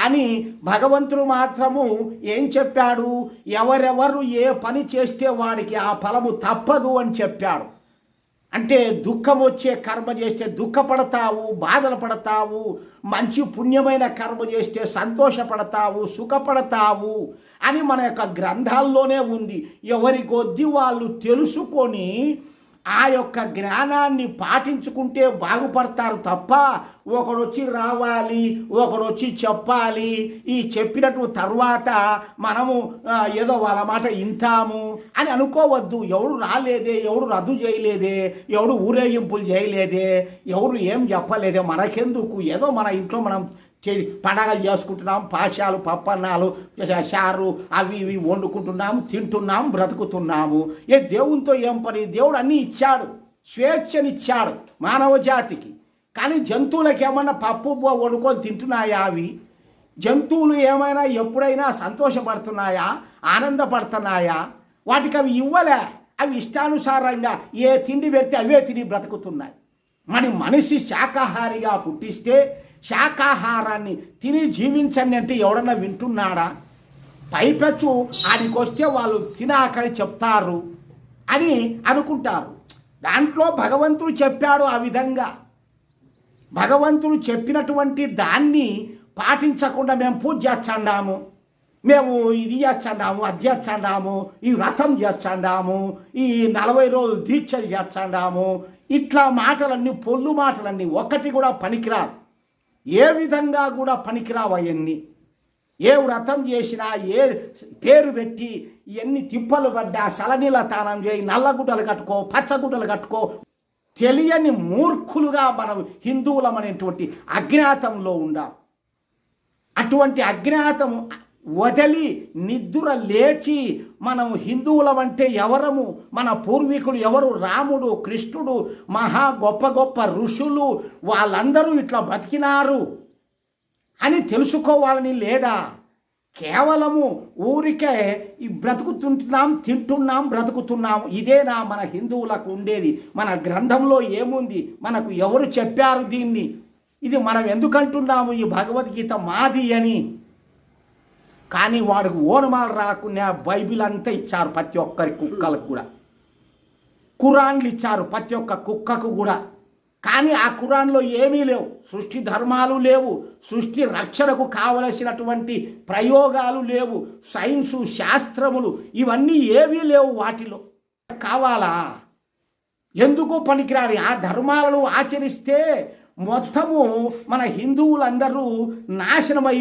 కానీ భగవంతుడు మాత్రము ఏం చెప్పాడు? ఎవరెవరు ఏ పని చేస్తే వాడికి ఆ ఫలము తప్పదు అని చెప్పాడు. అంటే దుఃఖం వచ్చే కర్మ చేస్తే దుఃఖపడతావు, బాధలు పడతావు, మంచి పుణ్యమైన కర్మ చేస్తే సంతోషపడతావు, సుఖపడతావు అని మన యొక్క గ్రంథాల్లోనే ఉంది. ఎవరి కొద్దీ వాళ్ళు తెలుసుకొని ఆ యొక్క జ్ఞానాన్ని పాటించుకుంటే బాగుపడతారు తప్ప ఒకడొచ్చి రావాలి, ఒకడొచ్చి చెప్పాలి, ఈ చెప్పినట్టు తర్వాత మనము ఏదో వాళ్ళ మాట వింటాము అని అనుకోవద్దు. ఎవడు రాలేదే, ఎవడు రద్దు చేయలేదే, ఎవడు ఊరేగింపులు చేయలేదే, ఎవరు ఏం చెప్పలేదే, మనకెందుకు? ఏదో మన ఇంట్లో మనం పండగలు చేసుకుంటున్నాం, పాశాలు పప్పన్నాలు చారు అవి ఇవి వండుకుంటున్నాము, తింటున్నాము, బ్రతుకుతున్నాము. దేవునితో ఏం పని? దేవుడు అన్నీ ఇచ్చాడు, స్వేచ్ఛనిచ్చాడు మానవ జాతికి. కానీ జంతువులకు ఏమన్నా పప్పు వండుకొని తింటున్నాయా? అవి జంతువులు ఏమైనా ఎప్పుడైనా సంతోషపడుతున్నాయా, ఆనందపడుతున్నాయా? వాటికి అవి ఇవ్వలే. అవి ఇష్టానుసారంగా ఏ తిండి పెడితే అవే తిని బ్రతుకుతున్నాయి. మనిషి శాకాహారిగా పుట్టిస్తే శాకాహారాన్ని తిని జీవించండి అంటే ఎవడన్నా వింటున్నాడా? పైపెచ్చు ఆడికొస్తే వాళ్ళు తినాకని చెప్తారు అని అనుకుంటారు. దాంట్లో భగవంతుడు చెప్పాడు ఆ విధంగా. భగవంతుడు చెప్పినటువంటి దాన్ని పాటించకుండా మేము పూజ చేస్తున్నాము, మేము ఇది చేస్తున్నాము, అది చేస్తున్నాము, ఈ వ్రతం చేస్తున్నాము, ఈ 40 రోజులు దీక్షలు చేస్తున్నాము, ఇట్లా మాటలన్నీ పొల్లు మాటలన్నీ ఒక్కటి కూడా పనికిరాదు. ఏ విధంగా కూడా పనికిరావు అవన్నీ. ఏ వ్రతం చేసినా, ఏ పేరు పెట్టి ఎన్ని తిప్పలు పడ్డా సలనీల తానం చేయి, నల్లగుడ్డలు కట్టుకో, పచ్చగుడ్డలు కట్టుకో, తెలియని మూర్ఖులుగా మనం హిందువులం అనేటువంటి అజ్ఞాతంలో ఉండాం. అటువంటి అజ్ఞాతము వదిలి నిద్ర లేచి మనం హిందువులం అంటే ఎవరము, మన పూర్వీకులు ఎవరు, రాముడు, కృష్ణుడు, మహా గొప్ప గొప్ప ఋషులు, వాళ్ళందరూ ఇట్లా బతికినారు అని తెలుసుకోవాలని లేదా? కేవలము ఊరికే బ్రతుకుతుంటున్నాం, తింటున్నాం, బ్రతుకుతున్నాం. ఇదేనా మన హిందువులకు ఉండేది? మన గ్రంథంలో ఏముంది? మనకు ఎవరు చెప్పారు దీన్ని? ఇది మనం ఎందుకంటున్నాము ఈ భగవద్గీత మాది అని? కానీ వాడికి ఓనమాలు రాకుండా బైబిల్ అంతా ఇచ్చారు ప్రతి ఒక్కరి కుక్కలకు కూడా, ఖురాన్లు ఇచ్చారు ప్రతి ఒక్క కుక్కకు కూడా. కానీ ఆ ఖురాన్లో ఏమీ లేవు, సృష్టి ధర్మాలు లేవు, సృష్టి రక్షణకు కావలసినటువంటి ప్రయోగాలు లేవు, సైన్సు శాస్త్రములు ఇవన్నీ ఏవీ లేవు వాటిలో. కావాలా? ఎందుకు పనికిరాని ఆ ధర్మాలను ఆచరిస్తే మొత్తము మన హిందువులందరూ నాశనమై